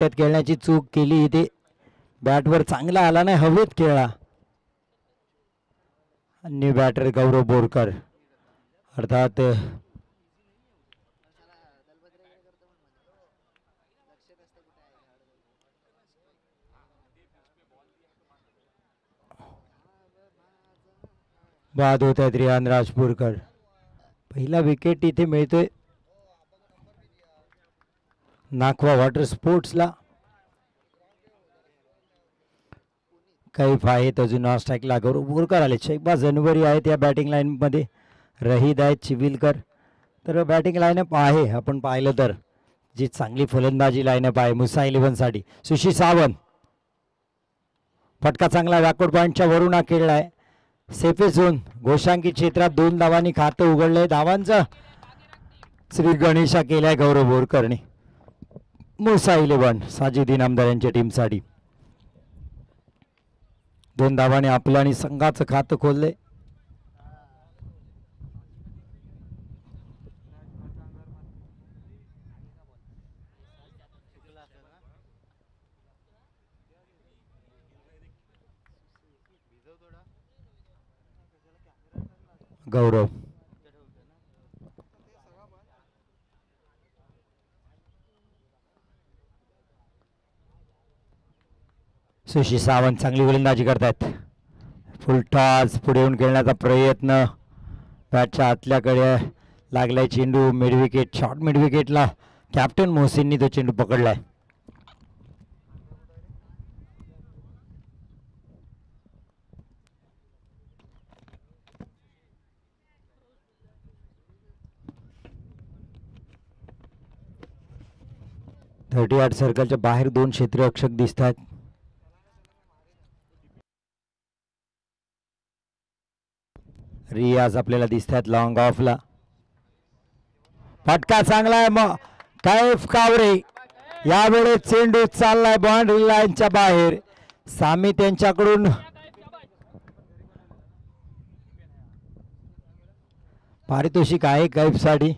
त्यात खेळण्याची चूक केली इथे बॅटवर चांगला आला नाही हवेत खेळला आणि बॅटर गौरव बोरकर अर्थात बाद होत आहेत रियान राजपूरकर पहिला विकेट इथे मिळतोय नाखवा वॉटर स्पोर्ट्सला कैफ आहेत अजून स्ट्राईकला गौरव बोरकर आले शेखबाज जनवरी आहेत या बॅटिंग लाईनमध्ये रहीद आहेत चिविलकर तर बॅटिंग लाईनअप आहे आपण पाहिलं तर जी चांगली फलंदाजी लाईनअप आहे मुसा 11साठी सुशी सावंत फटका चांगला बॅकवर्ड पॉईंटच्या वरून हा खेळलाय सेफे झोन घोषांकी क्षेत्रात 2 धावांनी खातं उघडलंय धावांचं श्री गणेशा केलाय गौरव बोरकरने मुसा 11 साजिद इनामदार यांच्या टीमसाठी 2 धावांनी आपलं आणि संघाचं खातं खोललंय गौरव सुशी सावंत चांगली गोलंदाजी करतात फुल टॉस पुढे येऊन खेळण्याचा प्रयत्न बॅटच्या आतल्याकडे लागलाय चेंडू मिड विकेट शॉर्ट मिड विकेटला कॅप्टन मोहसिननी तो चेंडू पकडलाय थर्टी 38 सर्कलच्या बाहेर 2 क्षेत्रीय रक्षक दिसतात रियाज आपल्याला दिसतात लॉंग ऑफला फटका चांगला आहे मग कैफ कावरे यावेळेस चेंडू चाललाय बाउंड्री लाईनच्या बाहेर सामी त्यांच्याकडून पारितोषिक आहे कैफसाठी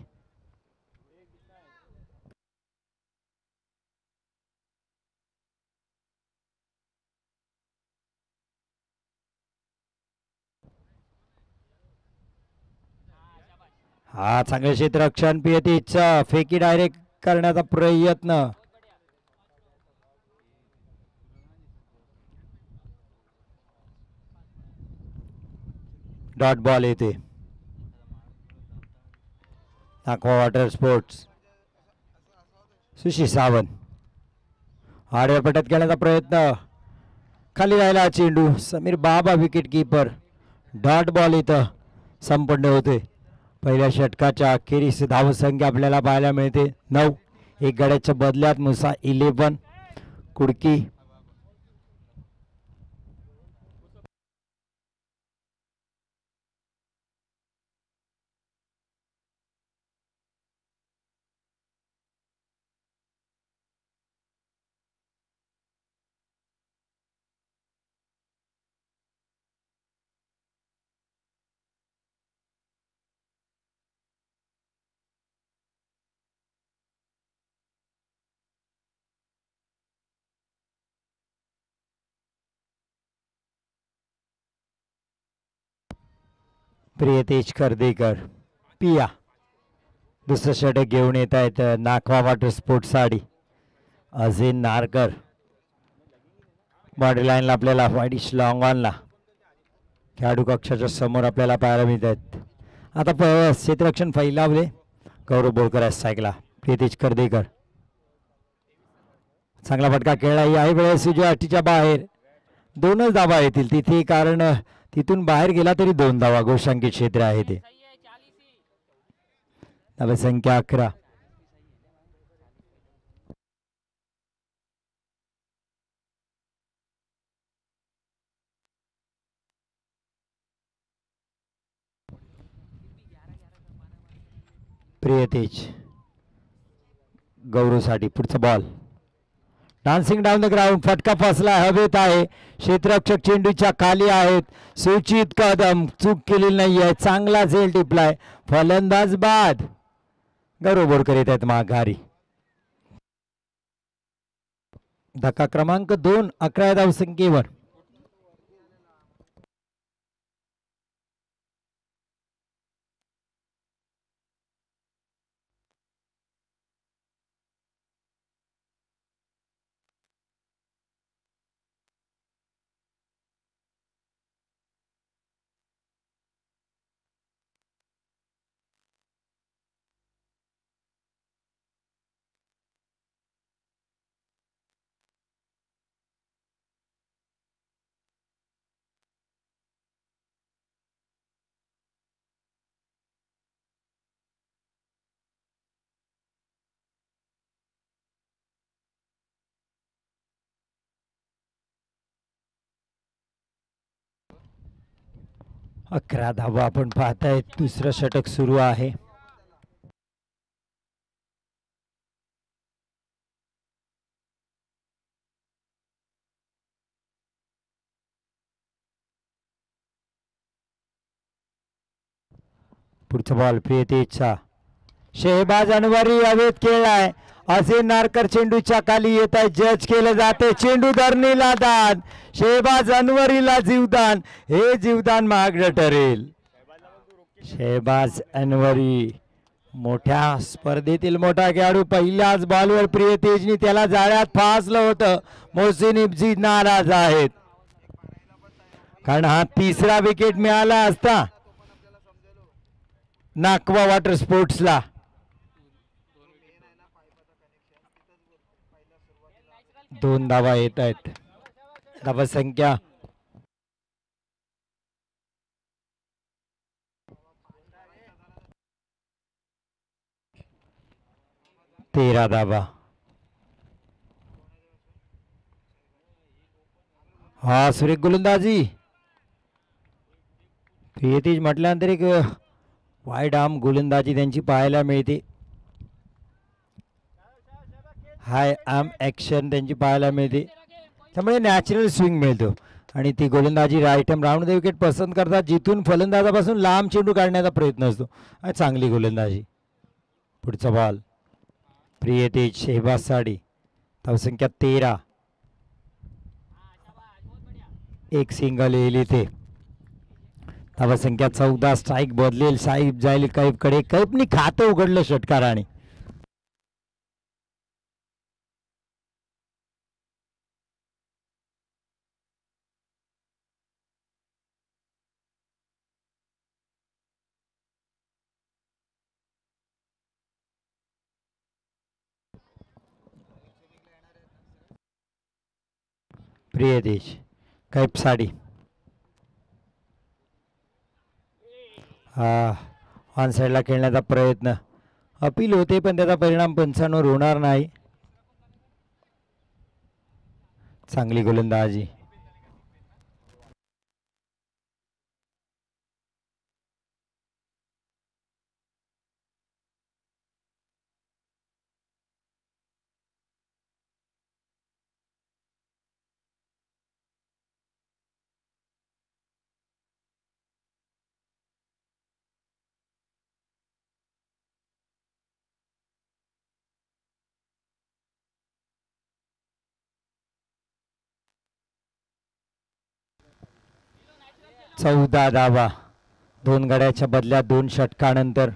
हा चांगले क्षेत्ररक्षण पियतीचा फेकी डायरेक्ट करण्याचा प्रयत्न डॉट बॉल येते Nakhwa water sports sushi Sawant आडव्या पट्ट्यात खेळण्याचा प्रयत्न खाली राहिला चेंडू समीर बाबा विकेट कीपर डॉट बॉल इथं संपन्न होते पहिल्या षटकाच्या अखेरीस धावसंख्या आपल्याला पाहायला मिळते 9 एक गड्याच्या बदल्यात मुसा 11 कुडकी प्रियतेश कर्देकर पिया दुसरं षटक घेऊन येत आहेत नाखवा वॉटर स्पोर्ट्स साडी अझीन नारकर बॉर्डर लाईनला आपल्याला वाईडिश लॉंग ऑनला खेळाडू कक्षाच्या समोर आपल्याला पाहायला मिळत आहेत आता क्षेत्ररक्षण फैलावले गौरव बोरकर आहे सायकला प्रियतेश कर्देकर चांगला फटका खेळला याही वेळेस उजव्या अटीच्या बाहेर 2च धावा येतील तिथे कारण तिथून बाहेर गेला तरी 2 धावा घोषांकित क्षेत्र आहे ते धावसंख्या 11 प्रियतेज गौरवसाठी पुढचा ball dancing down the ground फटका फसला हवेत आहे क्षेत्ररक्षक चेंडूच्या खाली आहेत सूचित कदम चूक केलेली नाही आहे चांगला झेल टिपलाय फलंदाज बाद गौरव बोरकर येत आहेत माघारी धक्का क्रमांक 2, 11 धावसंख्येवर. अकरा धावा आपण पाहताय. दुसरं षटक सुरू आहे. पुढचा बॉल प्रियतेजचा. शेहबाज अनवरी हवेत खेळलाय. असे नारकर चेंडूच्या खाली येत आहे. जज केलं जाते. चेंडू धरणीला दाद. शेहबाज अनवरीला जीवदान. हे जीवदान महागडं ठरेल. शेहबाज अनवरी मोठ्या स्पर्धेतील मोठा खेळाडू. पहिल्याच बॉलवर प्रियतेजनी त्याला जाळ्यात फासलं होतं. मोहसिन इब्जी नाराज आहेत, कारण हा तिसरा विकेट मिळाला असता नाकवा वॉटर स्पोर्ट्सला. दोन धावा येत आहेत. धावा संख्या 13 धावा. हा सुरेख गोलंदाजी. प्रियतेज म्हटल्यानंतर एक वाईड आर्म गोलंदाजी त्यांची पाहायला मिळते. हाय आर्म ॲक्शन त्यांची पाहायला मिळते. त्यामुळे नॅचरल स्विंग मिळतो आणि ती गोलंदाजी right arm round the wicket पसंत करतात, जिथून फलंदाजापासून लांब चेंडू काढण्याचा प्रयत्न असतो. आणि चांगली गोलंदाजी. पुढचा बॉल प्रियतेज. शेहबाज साडी. धावसंख्या 13. एक सिंगल येईल इथे. धावसंख्या 14. स्ट्राईक बदलेल. साईब जाईल कैफकडे. कैफनी खातं उघडलं षटकाराने. प्रियतेज. कैफ साडी. ऑन साईडला खेळण्याचा प्रयत्न. अपील होते पण त्याचा परिणाम पंचांवर होणार नाही. चांगली गोलंदाजी. चौदा धावा. 2 गड्याच्या बदल्यात 2 षटकानंतर.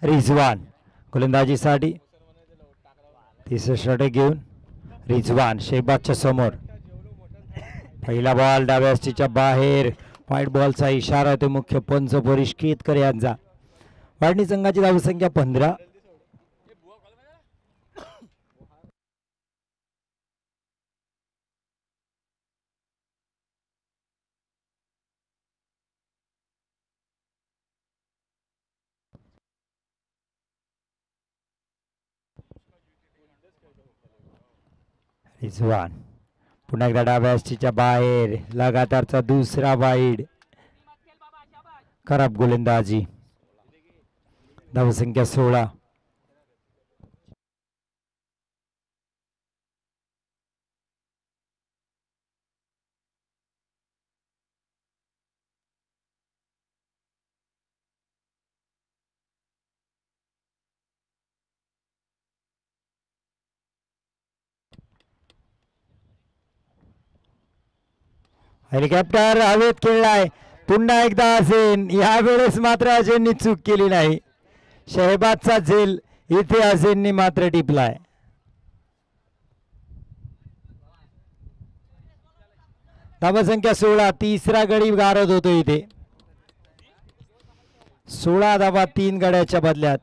रिझवान गोलंदाजीसाठी. तिसरं षटक घेऊन रिझवान शेहबाजच्या समोर. पहिला बॉल डाव्या स्टिच्या बाहेर. व्हाईट बॉलचा इशारा होतो मुख्य पंच परेश केतकर यांचा. वाढणी संघाची धावसंख्या 15. रिजवान पुन्हा एकदा डाव्या यष्टीच्या बाहेर, लगातारचा दुसरा वाईड, खराब गोलंदाजी. धावसंख्या 16. हेलिकॉप्टर हवेत खेळलाय. पुन्हा एकदा असेन, यावेळेस मात्र असेननी चूक केली नाही. शहबाजचा झेल इथे असेननी मात्र टिपलाय. धावसंख्या 16. तिसरा गडी गारद होतो इथे. 16 धावा 3 गड्याच्या बदल्यात.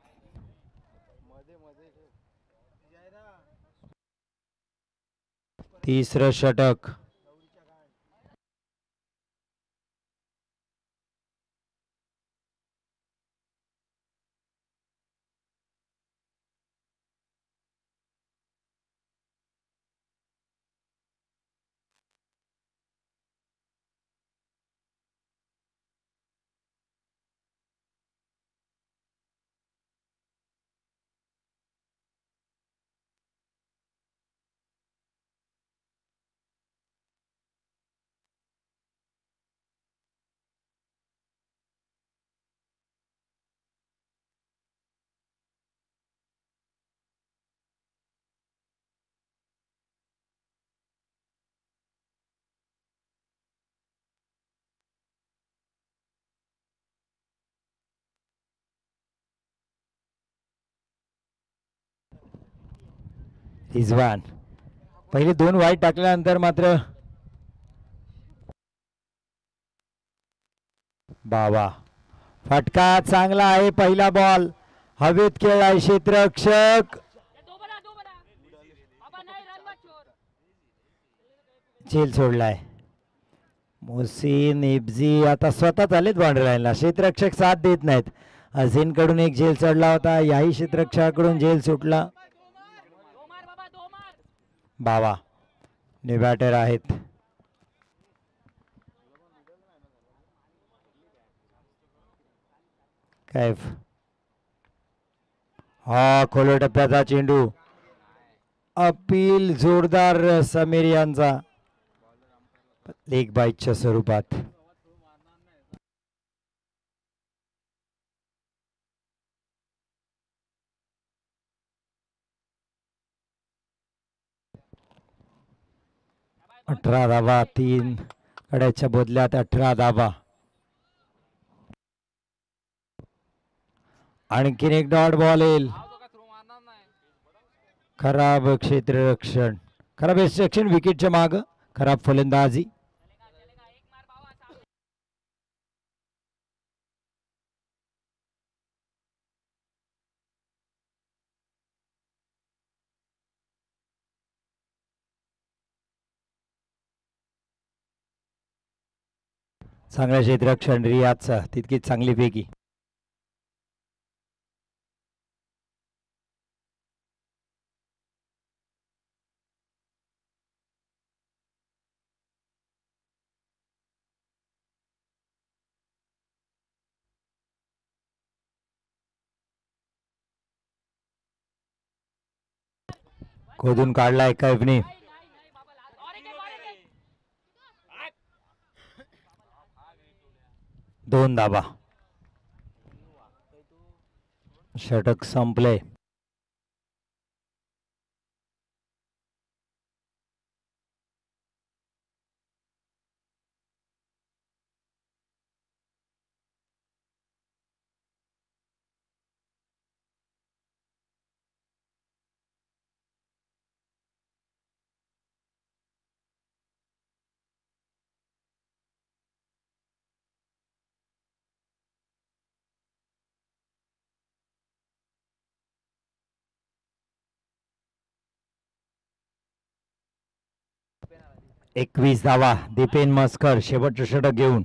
तिसरं षटक. रिजवान पहिले 2 वाईट टाकल्यानंतर मात्र बाबा फटका चांगला आहे. पहिला बॉल हवेत खेळलाय क्षेत्ररक्षक, झेल सोडलाय. मोहसिन इब्जी आता स्वतः आलेत बाउंड्री लाईनला. क्षेत्ररक्षक साथ देत नाहीत. अझीन कडून एक झेल चढला होता, याही क्षेत्ररक्षकाकडून झेल सुटला. बाबा न्यू बॅटर आहेत. कैफ हा खोल टप्प्याचा चेंडू. अपील जोरदार समीर यांचा लेग बाईटच्या स्वरूपात. अठरा धावा 3 गड्याच्या बदल्यात 18 धावा. आणखीन एक डॉट बॉल येईल. खराब क्षेत्ररक्षण, खराब क्षेत्ररक्षण विकेटच्या माग, खराब फलंदाजी. चांगलं क्षेत्ररक्षण रियाजचा, तितकीच चांगली पैकी. खोदून काढलाय कैफने. दोन धावा. षटक संपले. एकवीस धावा. दीपेन मस्कर शेवटचं षटक घेऊन.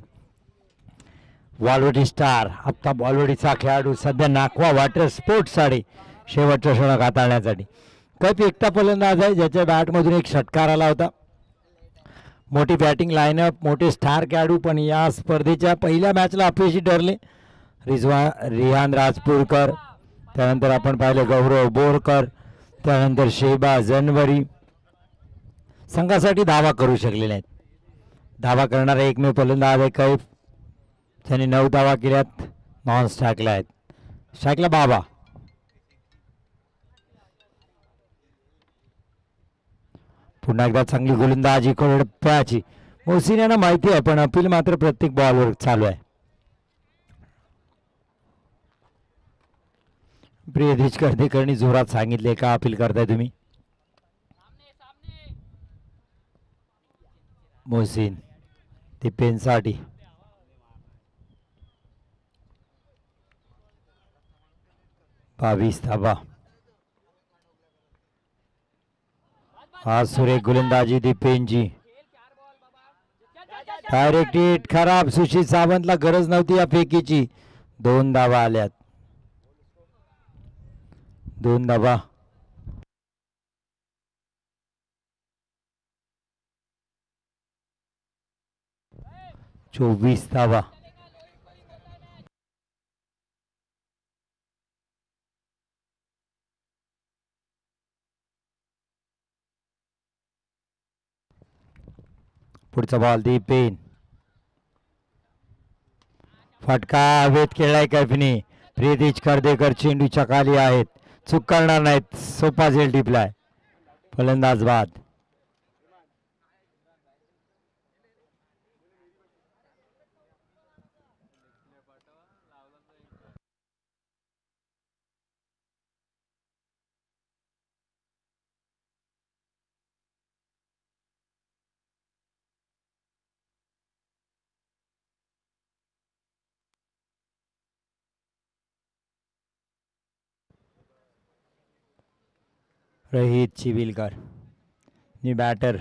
वालवडी स्टार आफताब वालवडीचा खेळाडू सध्या नाकवा वॉटर स्पोर्ट्स साठी शेवटचं षटक हाताळण्यासाठी. कैफ एकटा फलंदाज आहे ज्याच्या बॅटमधून एक षटकार आला होता. मोठी बॅटिंग लाईनअप, मोठे स्टार खेळाडू, पण या स्पर्धेच्या पहिल्या मॅचला अपयशी ठरले. रिहान राजपूरकर, त्यानंतर आपण पाहिले गौरव बोरकर, त्यानंतर शेबा जनवरी संघासाठी धावा करू शकले नाहीत. धावा करणारा एकमेव फलंदाज आहे कैफ, त्याने 9 धावा केल्यात, नॉन स्ट्राईकला आहेत. स्ट्राईकला बाबा. पुन्हा एकदा चांगली गोलंदाजी कडप्याची. मोहसिन यांना माहिती आहे, पण अपील मात्र प्रत्येक बॉलवर चालू आहे. प्रियदेश कर्दीकरनी जोरात सांगितले का अपील करताय तुम्ही. मोहसिन ते पेनसाठी. बावीस धावा. आज सुरेख गोलंदाजी दीपेनजी. डायरेक्ट हिट खराब. सुशील सावंतला गरज नव्हती या फेकीची. 2 धावा आल्यात. 2 धावा. चोवीस धावा. पुढचा बॉल दीपेन. फटका हवेत खेळलाय कैफने. प्रियदेश कर्देकर चेंडूच्या खाली आहेत, चूक करणार नाहीत. सोपा झेल टिपलाय. फलंदाज बाद. रोहित चिविलकर नि बॅटर.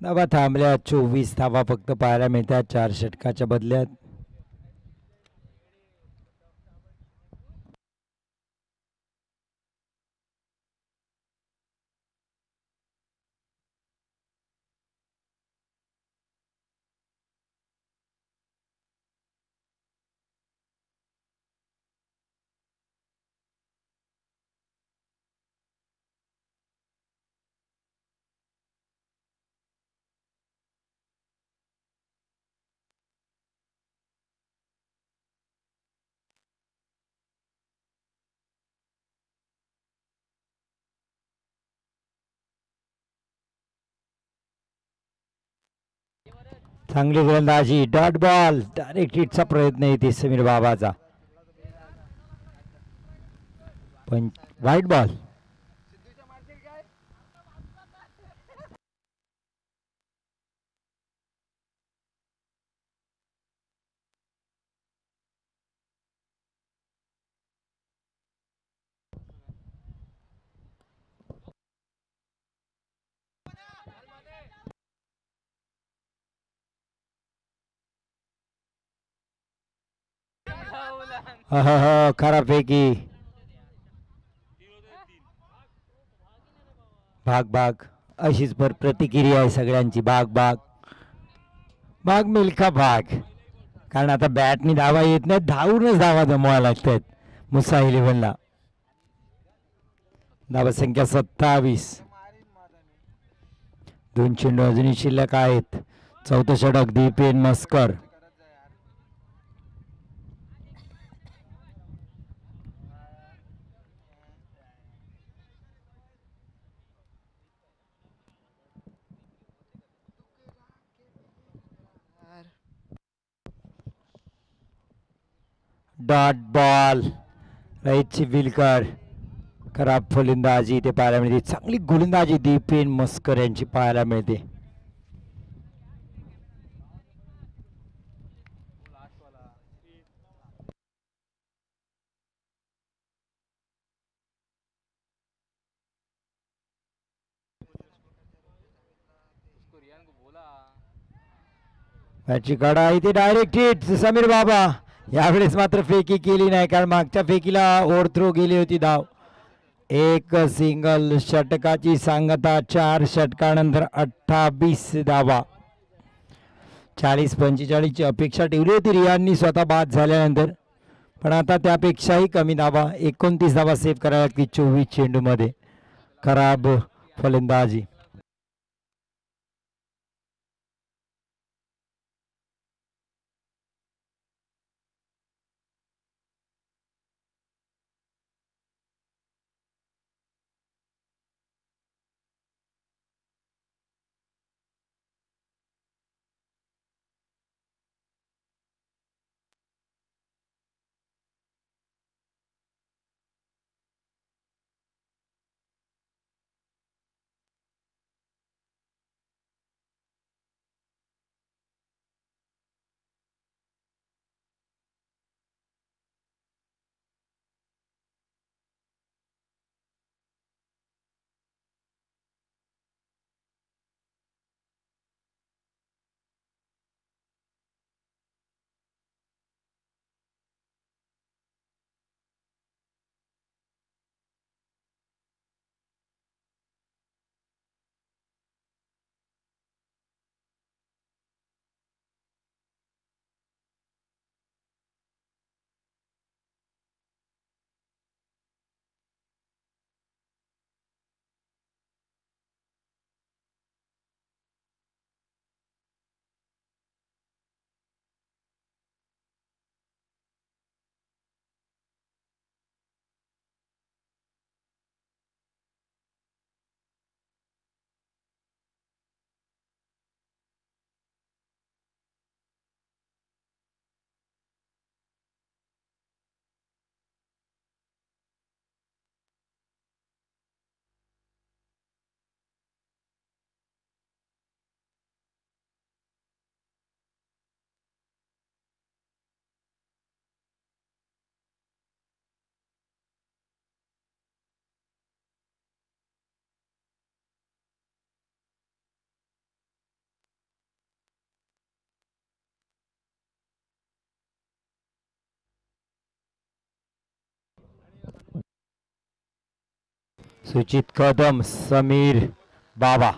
धावा थांबल्या. 24 धावा फक्त पाहायला मिळतात 4 षटकाच्या बदल्यात. चांगली गोलंदाजी. Dot ball. डायरेक्ट हिटचा प्रयत्न येते समीर बाबाचा. पण व्हाईट बॉल. खराब पैकी. भाग भाग अशीच प्रतिक्रिया आहे सगळ्यांची. भाग भाग भाग मिल्खा भाग. कारण आता बॅटनी धावा येत नाहीत, धावूनच धावा जमवायला लागतात मुसा 11ला. धावा संख्या 27. 2 चेंडू अजूनही शिल्लक आहेत. 4थं षटक दीपेन मस्कर. Dot ball. रोहित चिविलकर. खराब फलंदाजी इथे पाहायला मिळते. चांगली गोलंदाजी दीपेन मस्कर यांची पाहायला मिळते. मॅचची कडा इथे डायरेक्ट हिट. समीर बाबा. यावेळेस मात्र फेकी केली नाही, कारण मागच्या फेकीला ओव्हरथ्रो गेली होती धाव. एक सिंगल षटकाची सांगता 4 षटकानंतर 28 धावा. 40-45 ची अपेक्षा ठेवली होती रियाननी स्वतः बाद झाल्यानंतर, पण आता त्यापेक्षाही कमी धावा 29 धावा सेव्ह करायला लागतील 24 चेंडूमध्ये. खराब फलंदाजी. सुचित कदम, समीर बाबा.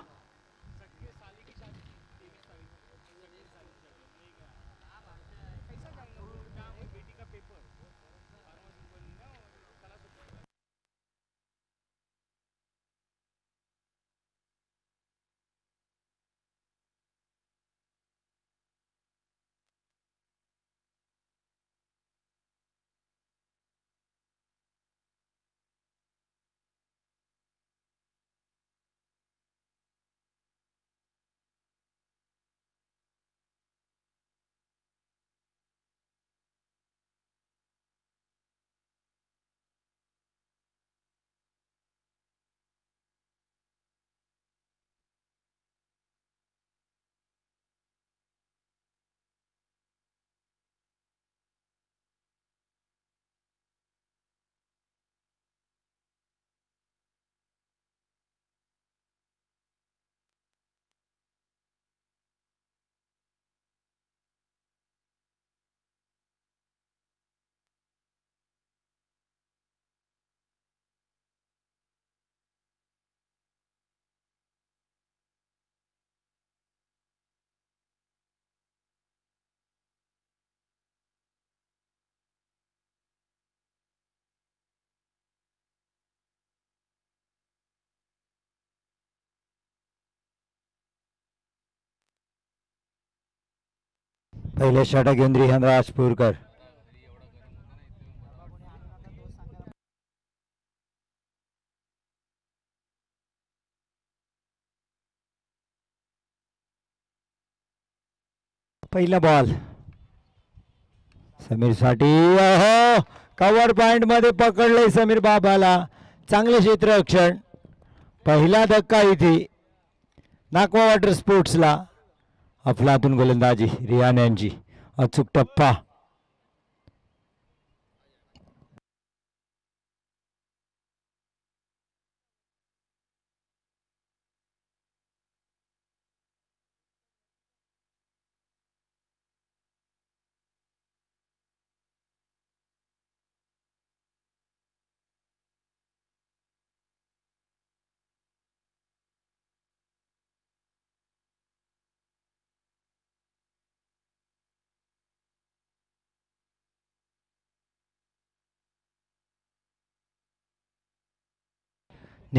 पहिले षटक घेऊन रिहान राजपूरकर. पहिला बॉल समीर साठी. अहो, कव्हर पॉइंट मध्ये पकडले समीर बाबाला. चांगले क्षेत्ररक्षण. पहिला धक्का इथे नाकवा वॉटर स्पोर्ट्सला. अफलातून गोलंदाजी रियान यांची. अचूक टप्पा.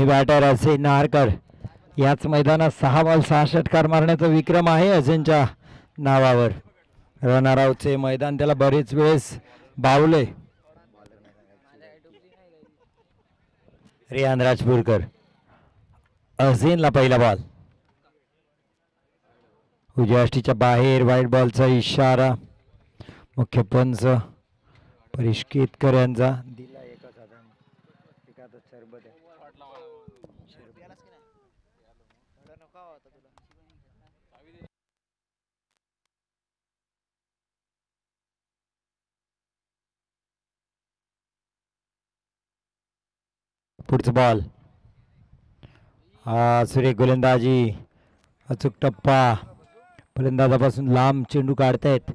बॅटर असे नारकर. याच मैदानात 6 बॉल 6 षटकार मारण्याचा विक्रम आहे असेंच्या नावावर. रनआउटचे मैदान त्याला बरेच वेळेस बावले. रियान राजपूरकर. अझेनला पहिला बॉल उजव्या अष्टीच्या बाहेर. वाईट बॉलचा इशारा मुख्य पंच परेश केतकर यांचा दिला. पुढचा बॉल. सुरेख गोलंदाजी. अचूक टप्पा. फलंदाजापासून लांब चेंडू काढतायत.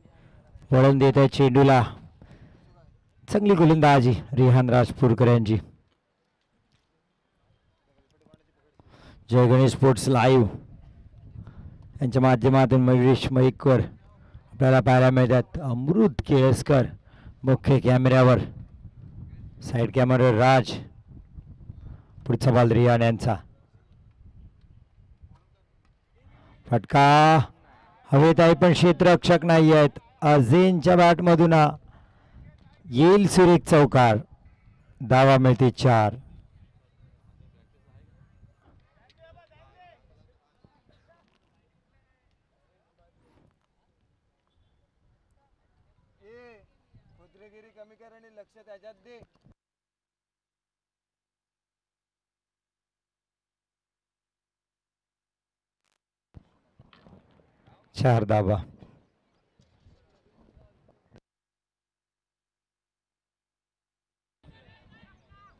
वळून देत आहेत चेंडूला. चांगली गोलंदाजी रिहान राजपूरकर यांची. जय गणेश स्पोर्ट्स लाईव्ह यांच्या माध्यमातून मयुरेश मयेकर आपल्याला पाहायला मिळतात. अमृत केळसकर मुख्य कॅमेऱ्यावर. साईड कॅमेऱ्यावर राज. पुढचा बॉल रियान यांचा. फटका हवेत आहे पण क्षेत्ररक्षक नाही आहेत. अझेनच्या बॅटमधून येईल सुरेख चौकार. धावा मिळते 4. कमी कर आणि लक्ष त्याच्यात दे. 4 धावा.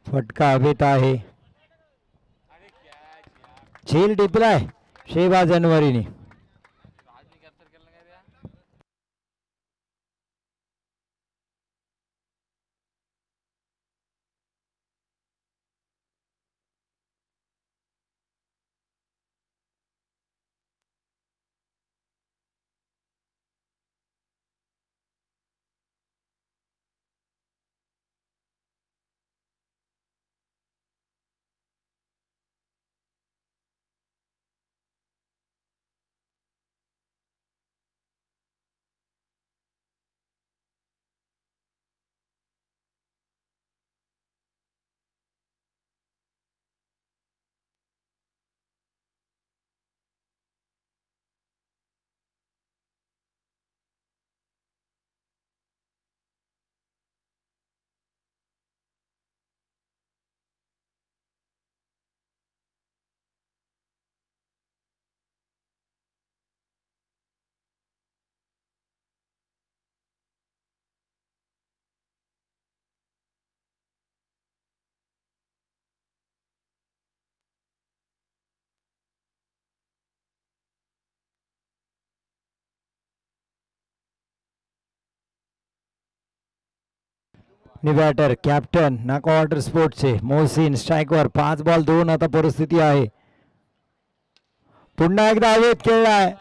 फटका हवेत आहे. झेल टिपलाय शेहबाज अनवरीने. बॅटर कॅप्टन नाका वॉटर स्पोर्ट्सचे मोहसिन स्ट्राईकवर. 5 बॉल 2 आता परिस्थिती आहे. पुन्हा एकदा हवेत खेळलाय.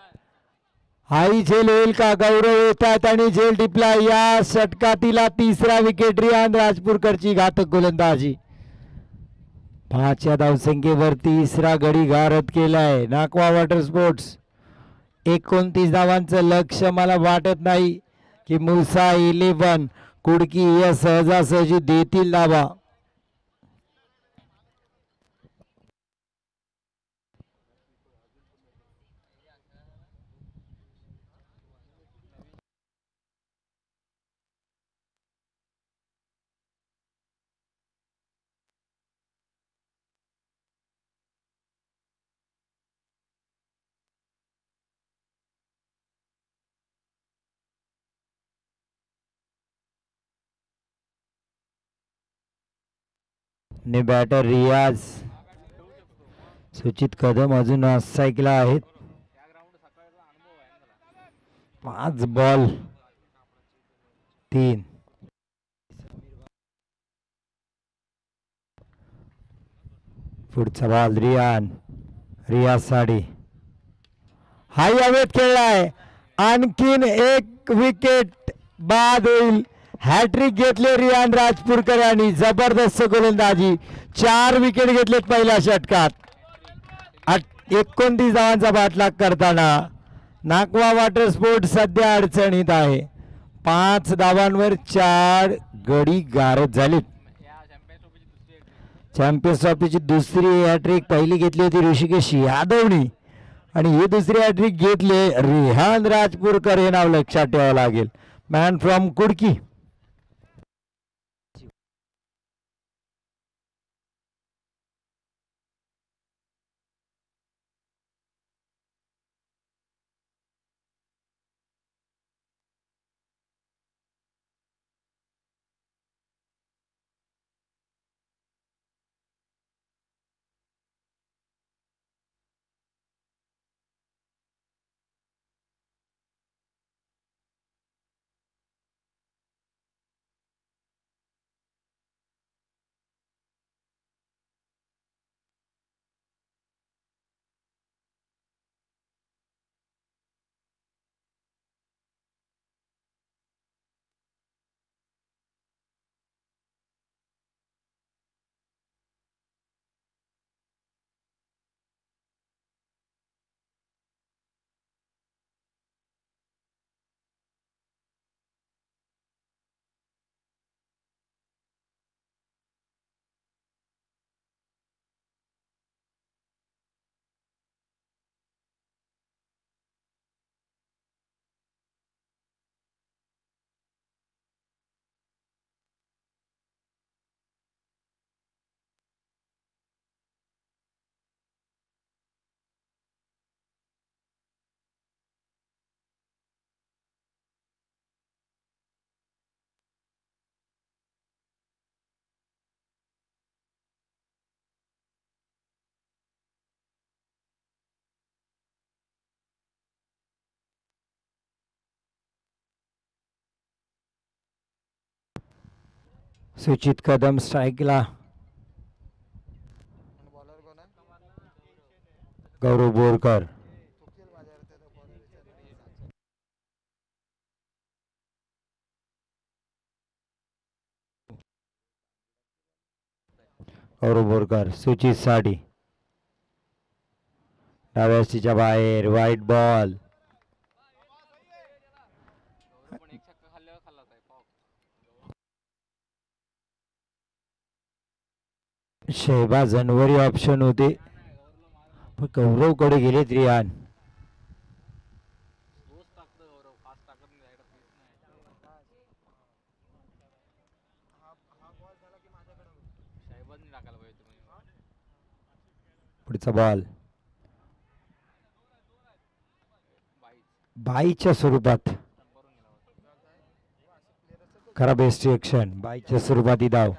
हाई झेल होईल का? गौरव येतात आणि झेल टिपला. या षटकातील 3रा विकेट रियान राजपूरकरची घातक गोलंदाजी. 5 या धावसंख्येवर 3रा गडी गारद केलाय नाकवा वॉटर स्पोर्ट्स. 29 धावांचं लक्ष मला वाटत नाही की मुसा 11 कुडकी या सहजासहजी देतील धावा. ने बॅटर रियाज. सुचित कदम अजून सायकला आहेत. 5 बॉल 3. पुढचा बॉल रियाज साडी. हाय हवेत खेळलाय. आणखीन एक विकेट बाद होईल. हॅट्रिक घेतले रियान राजपूरकर यांनी. जबरदस्त गोलंदाजी. 4 विकेट घेतलेत पहिल्या षटकात. 29 धावांचा पाठलाग करताना नाकवा वॉटर स्पोर्ट सध्या अडचणीत आहे. 5 धावांवर 4 गडी गारद झालीत. चॅम्पियन्स ट्रॉफीची दुसरी हॅट्रिक पहिली घेतली होती ऋषिकेश यादवनी आणि ही दुसरी हॅट्रिक घेतली रिहान राजपूरकर. हे नाव लक्षात ठेवावं लागेल. Man from Kudki. सुचित कदम स्ट्राईकला. गौरव बोरकर. गौरव बोरकर. सुचित साडी डाव्याच्या बाहेर. वाईट बॉल. शहबाज अनवरी ऑप्शन होते पण गौरवकडे गेले रियान. पुढचा बॉल बाईच्या स्वरूपात. खरा बेस्ट रिएक्शन. बाईच्या स्वरूपात ही धाव.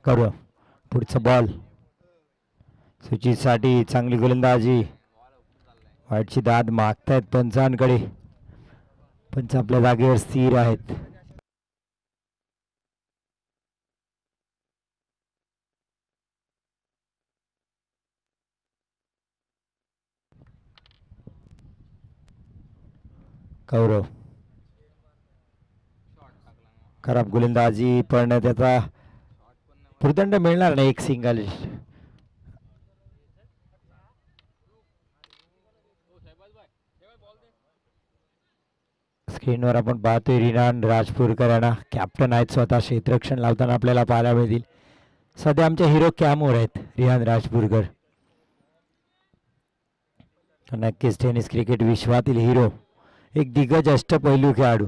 करू. पुढचा बॉल सुचित साठी. चांगली गोलंदाजी. वाईटची दाद मागतायत पंचांकडे. पंच आपल्या जागेवर स्थिर आहेत. गौरव. खराब गोलंदाजी पण त्याचा भूर्दंड मिळणार नाही. एक सिंगल. स्क्रीनवर आपण पाहतोय रिहान राजपूरकर यांना कॅप्टन आहेत. स्वतः क्षेत्ररक्षण लावताना आपल्याला पाहायला मिळतील. सध्या आमच्या हिरो कॅमवर आहेत रिहान राजपूरकर. नक्कीच टेनिस क्रिकेट विश्वातील हिरो, एक दिग्गज अष्टपैलू खेळाडू.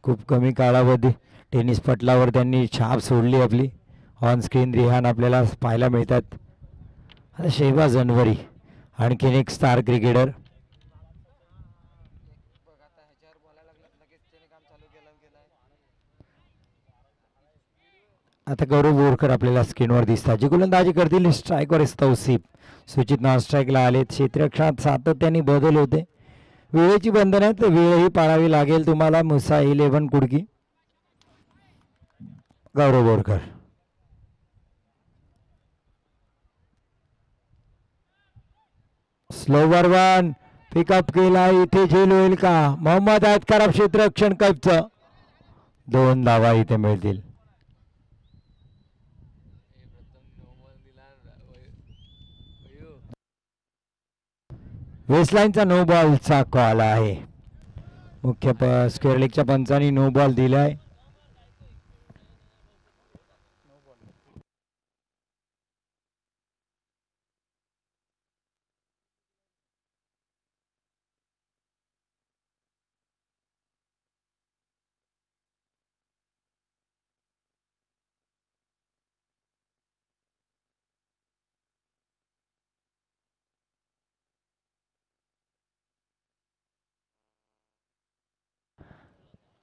खूप कमी काळामध्ये टेनिस पटलावर त्यांनी छाप सोडली आपली. ऑन स्क्रीन रिहान आपल्याला पाहायला मिळतात. आता शेहबाज अनवरी आणखीन एक स्टार क्रिकेटर. आता गौरव बोरकर आपल्याला स्क्रीनवर दिसतात, जे गोलंदाजी करतील. स्ट्राईकवर तौसिफ. सूचित नॉन स्ट्राईकला आलेत. क्षेत्ररक्षणात सातत्याने बदल होते. वेळेची बंधन आहेत, वेळही पाळावी लागेल तुम्हाला. मुसा 11 कुडकी. गौरव बोरकर. स्लोवर वन पिकअप केला. इथे झेल होईल का? मोहम्मद आयतकार क्षेत्ररक्षण कैफचं. 2 धावा इथे मिळतील. वेस्टलाईनचा नो बॉलचा कॉल आहे. मुख्य स्क्वेअर लेगच्या पंचांनी नो बॉल दिलाय.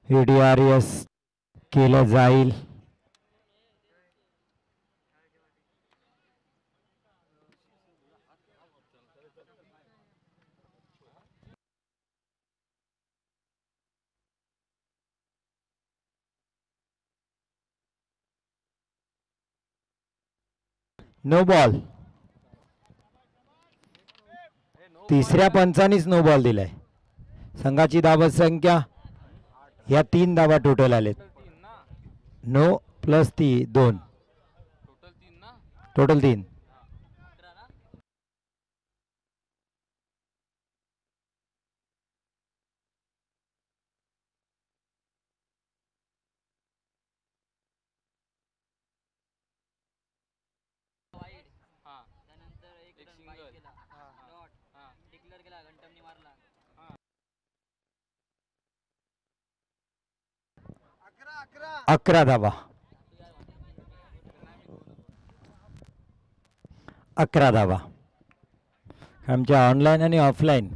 UDRS केलं जाईल. No ball. तिसऱ्या पंचानीच नो बॉल दिलाय. संघाची धावत संख्या या 3 धावा टोटल आलेत. No plus 2 total 3. अकरा धावा. 11 धावा. आमच्या ऑनलाईन आणि ऑफलाईन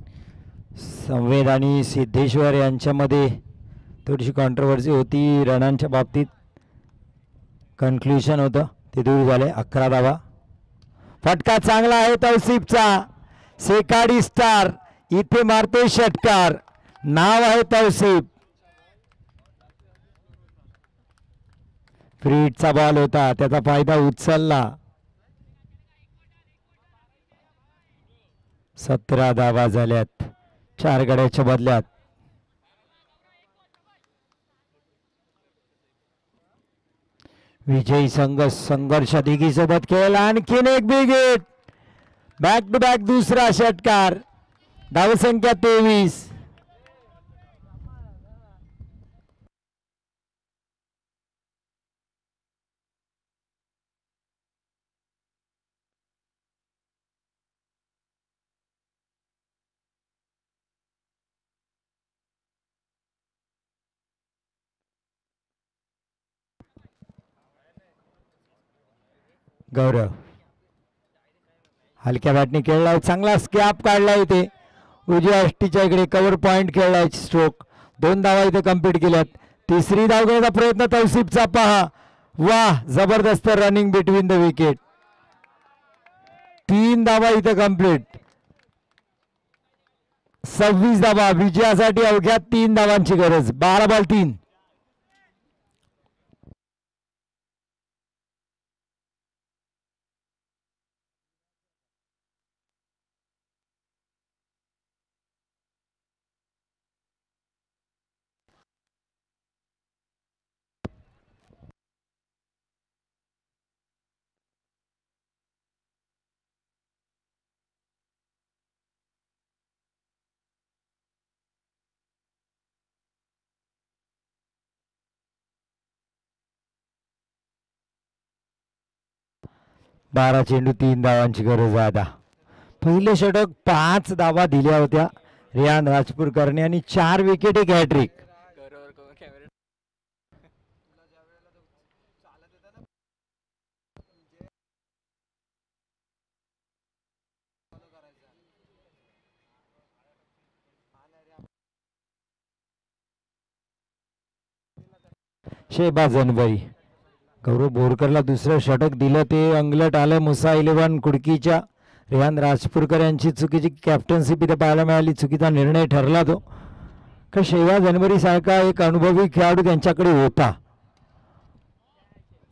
संवेद आणि सिद्धेश्वर यांच्यामध्ये थोडीशी कॉन्ट्रोवर्सी होती रनांच्या बाबतीत. कन्क्ल्युजन होतं ते दूर झाले. 11 धावा. फटका चांगला आहे तौसिफचा. सेकाडी स्टार इथे मारतोय षटकार. नाव आहे तौसिफ. फ्रीटचा बॉल होता, त्याचा फायदा उचलला. 17 धावा झाल्यात 4 गड्याच्या बदल्यात. विजयी संघ संघर्ष दिघी सोबत खेळला. आणखीन एक big hit. Back to back दुसरा षटकार. धावसंख्या 23. गौरव हलक्या बॅटने खेळलाय. चांगला स्कॅप काढला इथे. उजव्या अष्टीच्या इकडे कव्हर पॉइंट खेळलाय. स्ट्रोक. 2 धावा इथे कंप्लीट केल्यात. तिसरी धाव घेण्याचा प्रयत्न तौसिफचा पहा. वाह, जबरदस्त रनिंग बिटवीन द विकेट. 3 धावा इथे कंप्लीट. 26 धावा. विजयासाठी अवघ्या 3 धावांची गरज. 12 बॉल 3. बारा चेंडू 3 धावांची गरज आहे आता. पहिले षटक 5 धावा दिल्या होत्या रियान राजपूरकरने आणि 4 विकेट एक हॅट्रिक. शेहबाज अनवरी गौरव बोरकरला दुसरं षटक दिलं ते अंगलट आलं. मुसा 11 कुडकीच्या रेहान राजपूरकर यांची चुकीची कॅप्टन्शिप इथे पाहायला मिळाली. चुकीचा निर्णय ठरला तो, का शेहबाज अनवरी सारखा एक अनुभवी खेळाडू त्यांच्याकडे होता.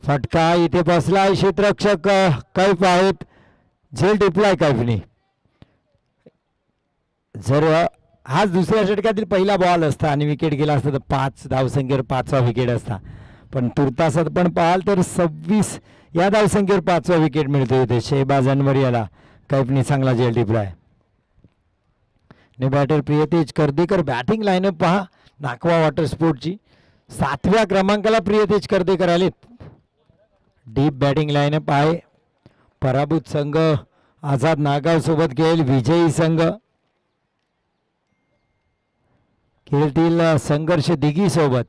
फटका इथे बसला. क्षेत्ररक्षक कैफ आहेत, झेल टिपलाय कैफने. जर हाच दुसऱ्या षटकातील पहिला बॉल असता आणि विकेट गेला असता तर 5 धावसंख्येवर 5वा विकेट असता. पण तुर्तासात पण पाहाल तर 26 या धावसंख्येवर 5वा विकेट मिळतो इथे शेहबाज अनवरी याला. कैफने चांगला झेल टिपलाय. बॅटर प्रियतेज कर्दीकर. बॅटिंग लाईनअप पहा नाकवा वॉटर स्पोर्टची. 7व्या क्रमांकाला प्रियतेज कर्दीकर आलेत. डीप बॅटिंग लाईनअप आहे. पराभूत संघ आझाद नागाव सोबत खेळेल. विजयी संघ खेळतील संघर्ष दिघी सोबत.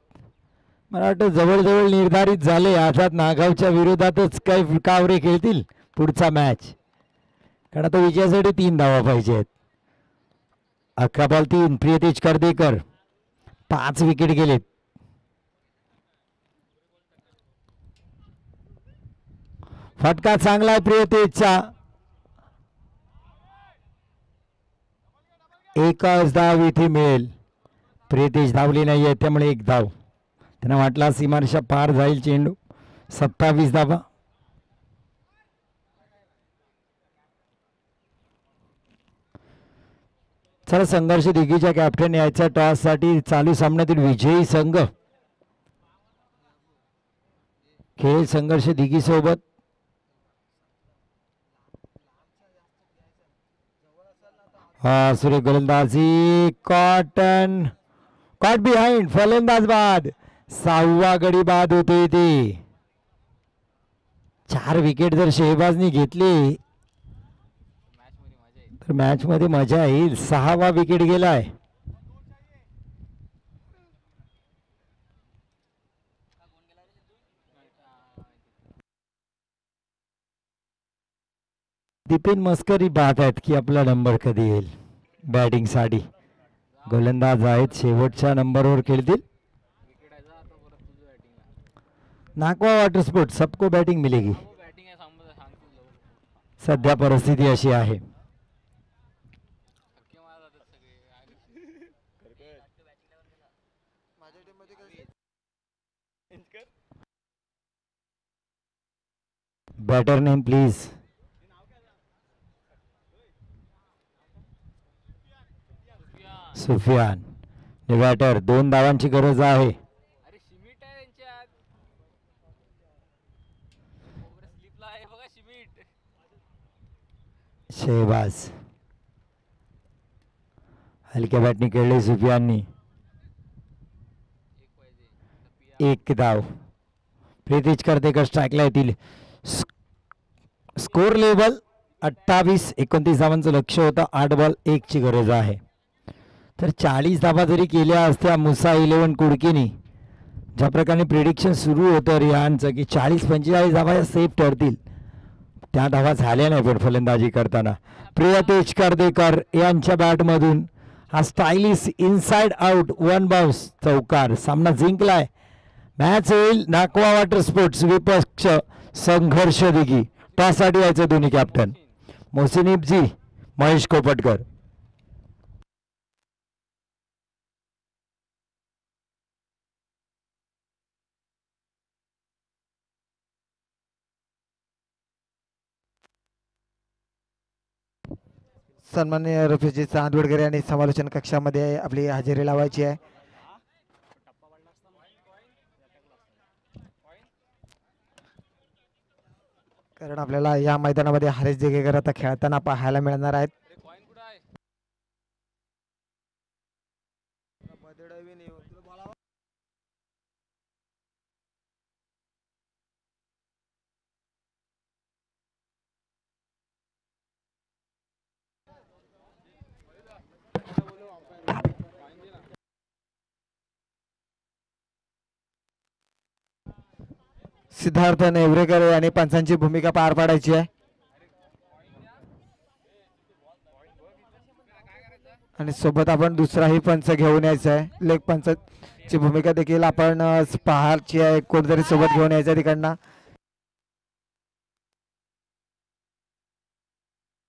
मला वाटतं जवळजवळ निर्धारित झाले आझाद नागावच्या विरोधातच काही कावरे खेळतील पुढचा मॅच. कारण आता विजयासाठी 3 धावा पाहिजे आहेत. 11 बॉल 3. प्रियतेज कर्दीकर 5 विकेट गेलेत. फटका चांगला आहे प्रियतेजचा. एकच धाव इथे मिळेल. प्रियतेज धावली नाहीये त्यामुळे 1 धाव. त्यांना वाटला सीमारेषा पार जाईल चेंडू. 27 धावा. चला संघर्ष दिघीच्या कॅप्टन यायचा टॉस साठी. चालू सामन्यातील विजयी संघ खेळ संघर्ष दिघी सोबत. सुरेख गोलंदाजी. Cotton caught behind. फलंदाज बाद. 6वा गडी बाद होते ते. 4 विकेट जर शेहबाजनी घेतली तर मॅच मध्ये मजा येईल. 6वा विकेट गेलाय. दिपेन मस्करी पाहत आहेत की आपला नंबर कधी येईल बॅटिंग साठी. गोलंदाज आहेत शेवटच्या नंबरवर खेळतील. नाकवा वॉटर स्पोर्ट सबको बॅटिंग मिलेगी. सध्या परिस्थिती अशी आहे. Batter name please. Sufiyan. Batter 2 धावांची गरज आहे. शेहबाज हलक्या बॅटने खेळले सुफियाननी. 1 धाव. प्रियतेज कर्दीकर स्ट्राईकला येतील. स्कोर लेवल 28-29 धावांचं लक्ष होतं. 8 बॉल 1 ची गरज आहे. तर 40 धावा जरी केल्या असत्या मुसा 11 कुडकीनी, ज्या प्रकारे प्रिडिक्शन सुरू होतं रिहानचं की 40-45 धावा सेफ ठरतील, त्या धावा झाल्या नाही. पण फलंदाजी करताना प्रियतेज कर्दीकर यांच्या बॅटमधून हा स्टायलिश इनसाइड आउट 1 बाउन्स चौकार. सामना जिंकलाय. मॅच होईल नाकवा वॉटर स्पोर्ट्स विपक्ष संघर्ष दिघी. टॉससाठी यायचं दोन्ही कॅप्टन मोसिनीपजी महेश कोपटकर. सन्माननीय रफीजी चांदवडकर यांनी समालोचन कक्षामध्ये आपली हजेरी लावायची आहे. कारण आपल्याला या मैदानामध्ये हरीश दिघेकर आता खेळताना पाहायला मिळणार आहेत. सिद्धार्थ नेवरेकर यांनी पंचांची भूमिका पार पाडायची आहे आणि सोबत आपण दुसराही पंच घेऊन यायचा आहे. लेग पंचाची भूमिका देखील आपण पाहायची आहे. कोणतरी सोबत घेऊन यायचं तिकडनं.